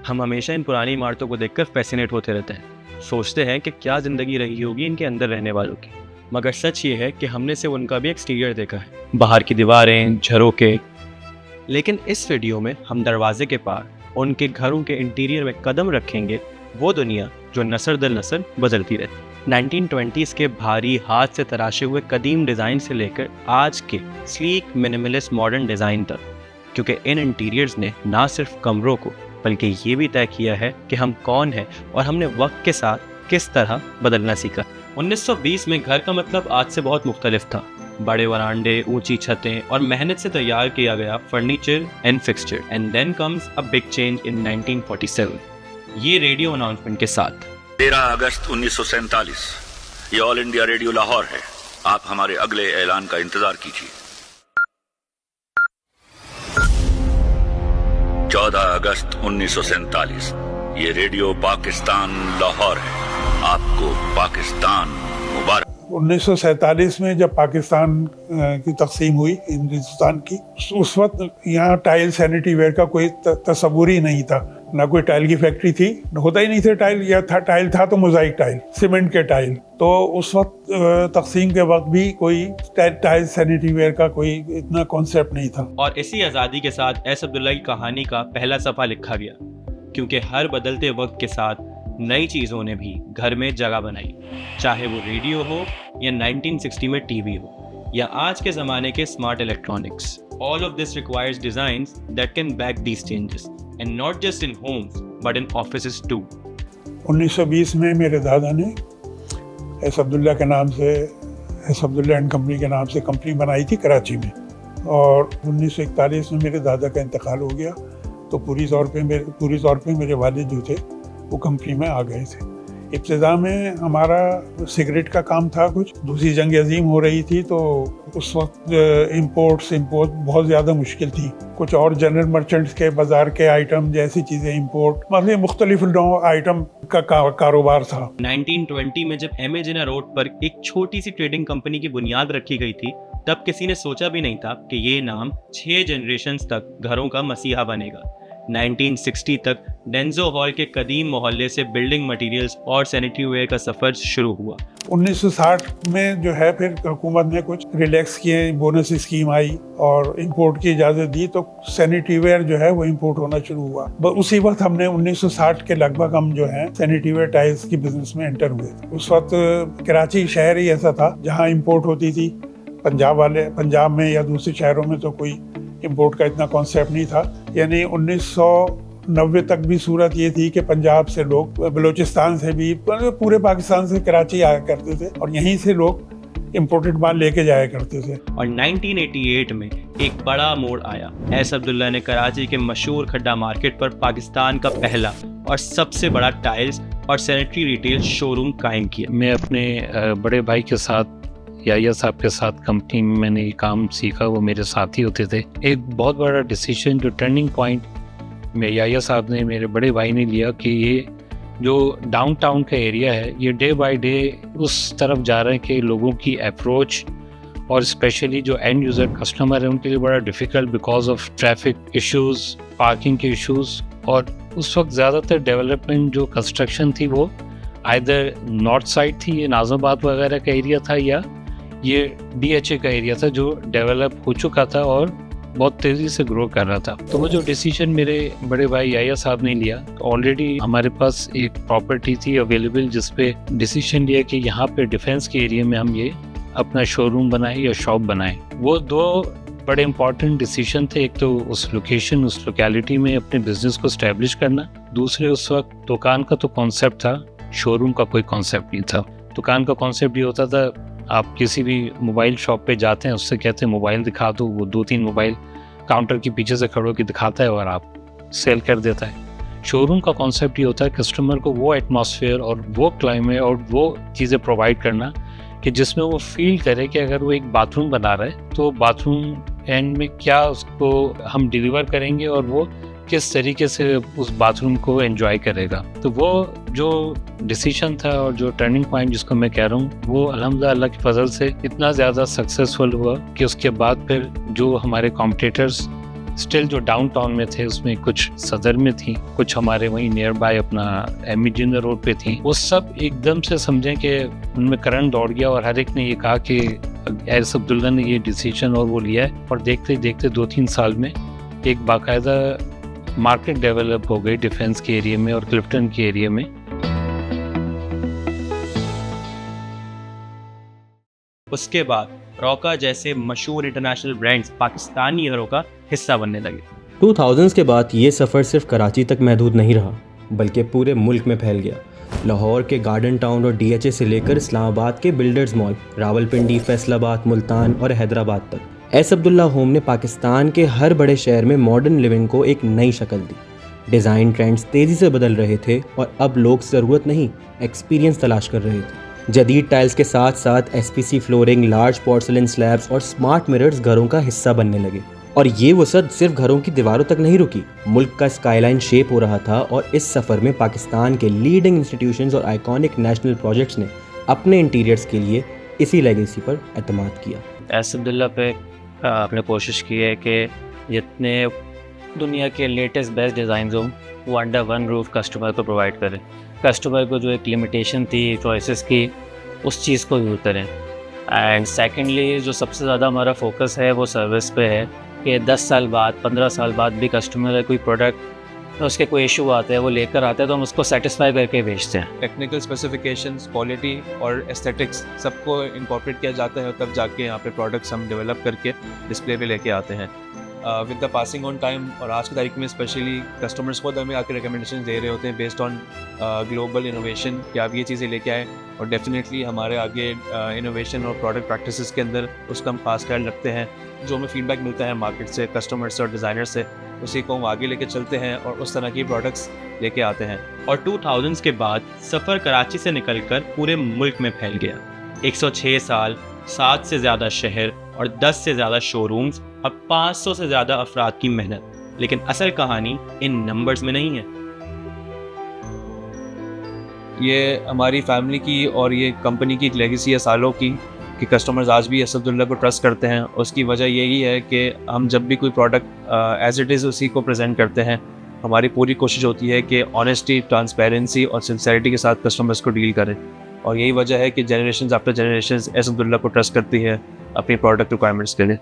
हम हमेशा इन पुरानी इमारतों को देखकर फैसिनेट होते रहते हैं, सोचते हैं कि क्या ज़िंदगी रही होगी इनके अंदर रहने वालों की। मगर सच ये है कि हमने सिर्फ उनका भी एक्सटीरियर देखा है, बाहर की दीवारें, झरोके। लेकिन इस वीडियो में हम दरवाजे के पार उनके घरों के इंटीरियर में कदम रखेंगे, वो दुनिया जो नस्ल दर नस्ल बदलती रहती। 1920s के भारी हाथ से तराशे हुए कदीम डिज़ाइन से लेकर आज के स्लीक मिनिमलिस्ट मॉडर्न डिज़ाइन तक, क्योंकि इन इंटीरियर्स ने ना सिर्फ कमरों को बल्कि ये भी तय किया है कि हम कौन हैं और हमने वक्त के साथ किस तरह बदलना सीखा। 1920 में घर का मतलब आज से बहुत मुख्तलिफ था। बड़े वरांडे, ऊंची छतें और मेहनत से तैयार किया गया furniture and fixture. And then comes a big change in 1947, ये रेडियो अनाउंसमेंट के साथ। 13 अगस्त 1947, ये ऑल इंडिया रेडियो लाहौर है। आप हमारे अगले ऐलान का इंतजार कीजिए। 14 अगस्त 1947, ये रेडियो पाकिस्तान लाहौर है। आपको पाकिस्तान मुबारक। 1947 में जब पाकिस्तान की तकसीम हुई हिंदुस्तान की, उस वक्त यहाँ टाइल सैनिटरी वेयर का कोई तस्वुर ही नहीं था। ना कोई टाइल की फैक्ट्री थी, होता ही नहीं थे टाइल, या था टाइल था तो मोज़ाइक टाइल, सीमेंट के टाइल। तो उस वक्त तकसीम के वक्त भी कोई टाइल सैनिटरी वेयर का कोई इतना कॉन्सेप्ट नहीं था। और इसी आज़ादी के साथ एस अब्दुल्ला की कहानी का पहला सफ़ा लिखा गया, क्योंकि हर बदलते वक्त के साथ नई चीज़ों ने भी घर में जगह बनाई, चाहे वो रेडियो हो या 1960 में टीवी हो या आज के ज़माने के smart electronics. All of this requires designs that can back these changes, and not just in homes, but in offices too. 1920 में मेरे दादा ने एस अब्दुल्ला के नाम से, एस अब्दुल्ला एंड कंपनी के नाम से कंपनी बनाई थी कराची में, और 1941 में मेरे दादा का इंतकाल हो गया। तो पूरी तौर पे मेरे वालिद जो थे वो कंपनी में आ गए थे। इब्तिदा में हमारा सिगरेट का काम था कुछ, दूसरी जंग अजीम हो रही थी, तो उस वक्त इम्पोर्ट बहुत ज़्यादा मुश्किल थी। कुछ और जनरल मर्चेंट्स के बाज़ार के आइटम जैसी चीज़ें इम्पोर्ट, मतलब मुख्तलिफ आइटम का कारोबार था। 1920 में जब एम ए जिना रोड पर एक छोटी सी ट्रेडिंग कंपनी की बुनियाद रखी गई थी, तब किसी ने सोचा भी नहीं था कि ये नाम 6 जनरेशन्स तक घरों का मसीहा बनेगा। 1960 तक डेंजो हॉल के कदीम मोहल्ले से बिल्डिंग मटेरियल्स और सैनिटरी वेयर का सफ़र शुरू हुआ। 1960 में जो है फिर हुकूमत ने कुछ रिलैक्स किए, बोनस स्कीम आई और इंपोर्ट की इजाज़त दी, तो सैनिटरी वेयर जो है वो इंपोर्ट होना शुरू हुआ। उसी वक्त हमने 1960 के लगभग हम जो है सैनिटरी वेयर टाइल्स की बिजनेस में एंटर हुए थे। उस वक्त कराची शहर ही ऐसा था जहाँ इंपोर्ट होती थी। पंजाब में या दूसरे शहरों में तो कोई इंपोर्ट का इतना कॉन्सेप्ट नहीं था। यानी 1990 तक भी सूरत ये थी कि पंजाब से लोग, बलूचिस्तान से भी, पूरे पाकिस्तान से कराची आया करते थे और यहीं से लोग इंपोर्टेड माल लेके जाया करते थे। और 1988 में एक बड़ा मोड़ आया। एस अब्दुल्ला ने कराची के मशहूर खड्डा मार्केट पर पाकिस्तान का पहला और सबसे बड़ा टाइल्स और सैनिटरी रिटेल शोरूम कायम किया। मैं अपने बड़े भाई के साथ, याया साहब के साथ कंपनी में मैंने ये काम सीखा, वो मेरे साथी होते थे। एक बहुत बड़ा डिसीजन, जो टर्निंग पॉइंट में याया साहब ने, मेरे बड़े भाई ने लिया कि ये जो डाउनटाउन का एरिया है, ये डे बाय डे उस तरफ जा रहे हैं कि लोगों की अप्रोच और स्पेशली जो एंड यूज़र कस्टमर है उनके लिए बड़ा difficult because of traffic issues, parking के इश्यूज़। और उस वक्त ज़्यादातर डेवलपमेंट जो कंस्ट्रक्शन थी वो आइदर नॉर्थ साइड थी, ये नाज़िमाबाद वगैरह का एरिया था, या ये DHA का एरिया था जो डेवलप हो चुका था और बहुत तेज़ी से ग्रो कर रहा था। तो वो जो डिसीजन मेरे बड़े भाई याया साहब ने लिया, ऑलरेडी हमारे पास एक प्रॉपर्टी थी अवेलेबल जिस पे डिसीजन लिया कि यहाँ पे डिफेंस के एरिया में हम ये अपना शोरूम बनाएं या शॉप बनाएं। वो 2 बड़े इंपॉर्टेंट डिसीजन थे। एक तो उस लोकेशन, उस लोकेलिटी में अपने बिजनेस को स्टैब्लिश करना, दूसरे उस वक्त दुकान का तो कॉन्सेप्ट था, शोरूम का कोई कॉन्सेप्ट नहीं था। दुकान का कॉन्सेप्ट ये होता था, आप किसी भी मोबाइल शॉप पे जाते हैं, उससे कहते हैं मोबाइल दिखा दो, वो 2-3 मोबाइल काउंटर के पीछे से खड़े होकर दिखाता है और आप सेल कर देता है। शोरूम का कॉन्सेप्ट ये होता है कस्टमर को वो एटमॉस्फेयर और वो क्लाइमेट और वो चीज़ें प्रोवाइड करना कि जिसमें वो फील करे कि अगर वो एक बाथरूम बना रहा है तो बाथरूम एंड में क्या उसको हम डिलीवर करेंगे और वो किस तरीके से उस बाथरूम को एंजॉय करेगा। तो वो जो डिसीजन था और जो टर्निंग पॉइंट जिसको मैं कह रहा हूँ, वो अल्हम्दुलिल्लाह अल्लाह की फजल से इतना ज़्यादा सक्सेसफुल हुआ कि उसके बाद फिर जो हमारे कॉम्पिटिटर्स स्टिल जो डाउनटाउन में थे उसमें कुछ सदर में थी, कुछ हमारे वहीं नियर बाय अपना एमिजिनर रोड पे थी। वो सब एकदम से समझें कि उनमें करंट दौड़ गया और हर एक ने ये कहा कि एस अब्दुल्ला ने ये डिसीजन और वो लिया है, और देखते देखते 2-3 साल में एक बाकायदा मार्केट डेवलप हो गई डिफेंस के एरिया में और क्लिफ्टन के एरिया में। उसके बाद रॉका जैसे मशहूर इंटरनेशनल ब्रांड्स पाकिस्तानी हीरो का हिस्सा बनने लगे। 2000s के बाद ये सफ़र सिर्फ कराची तक महदूद नहीं रहा, बल्कि पूरे मुल्क में फैल गया। लाहौर के गार्डन टाउन और DHA से लेकर इस्लामाबाद के बिल्डर्स मॉल, रावलपिंडी, फैसलाबाद, मुल्तान और हैदराबाद तक एस अब्दुल्ला होम ने पाकिस्तान के हर बड़े शहर में मॉडर्न लिविंग को एक नई शक्ल दी। डिज़ाइन ट्रेंड्स तेज़ी से बदल रहे थे और अब लोग ज़रूरत नहीं, एक्सपीरियंस तलाश कर रहे थे। जदीद टाइल्स के साथ साथ SPC flooring, large porcelain slabs और स्मार्ट मिरर्स घरों का हिस्सा बनने लगे। और ये वसअत सिर्फ घरों की दीवारों तक नहीं रुकी, मुल्क का स्काईलाइन शेप हो रहा था। और इस सफ़र में पाकिस्तान के लीडिंग इंस्टीट्यूशंस और आइकॉनिक नेशनल प्रोजेक्ट्स ने अपने इंटीरियर्स के लिए इसी लेगेसी पर एतमाद किया। एस अब्दुल्ला पे आपने कोशिश की है कि जितने दुनिया के लेटेस्ट बेस्ट डिज़ाइन हो वो अंडर वन रूफ कस्टमर को प्रोवाइड करें। कस्टमर को जो एक लिमिटेशन थी चॉइसेस की, उस चीज़ को यूज़ करें। एंड सेकेंडली जो सबसे ज़्यादा हमारा फोकस है वो सर्विस पे है कि 10 साल बाद 15 साल बाद भी कस्टमर कोई प्रोडक्ट उसके कोई इशू आता है वो लेकर आता है तो हम उसको सेटिस्फाई करके भेजते हैं। टेक्निकल स्पेसिफिकेशंस, क्वालिटी और एस्थेटिक्स सबको इंकॉर्पोरेट किया जाता है, तब जाके यहाँ पे प्रोडक्ट्स हम डेवलप करके डिस्प्ले पे लेके आते हैं। With the passing on time और आज की तारीख में स्पेशली कस्टमर्स खुद हमें आके रिकमेंडेशन दे रहे होते हैं बेस्ड ऑन ग्लोबल इनोवेशन कि आप ये चीज़ें लेके आए, और डेफिनेटली हमारे आगे इनोवेशन और प्रोडक्ट प्रैक्टिसेस के अंदर उसका हम खास ख्याल रखते हैं। जो हमें फीडबैक मिलता है मार्केट से, कस्टमर से और डिज़ाइनर से, उसी को हम आगे लेके चलते हैं और उस तरह की प्रोडक्ट्स लेके आते हैं। और 2000s के बाद सफ़र कराची से निकलकर पूरे मुल्क में फैल गया। 106 साल, 7 से ज़्यादा शहर और 10 से ज़्यादा शोरूम्स और 500 से ज़्यादा अफराद की मेहनत। लेकिन असल कहानी इन नंबर्स में नहीं है। ये हमारी फैमिली की और ये कंपनी की एक लेगेसी है सालों की कि कस्टमर्स आज भी एस अब्दुल्ला को ट्रस्ट करते हैं। उसकी वजह यही है कि हम जब भी कोई प्रोडक्ट एज इट इज़ उसी को प्रेजेंट करते हैं, हमारी पूरी कोशिश होती है कि ऑनेस्टी, ट्रांसपेरेंसी और सिंसेरिटी के साथ कस्टमर्स को डील करें। और यही वजह है कि generation after generation S Abdullah को ट्रस्ट करती है अपनी प्रोडक्ट रिक्वायरमेंट्स के लिए।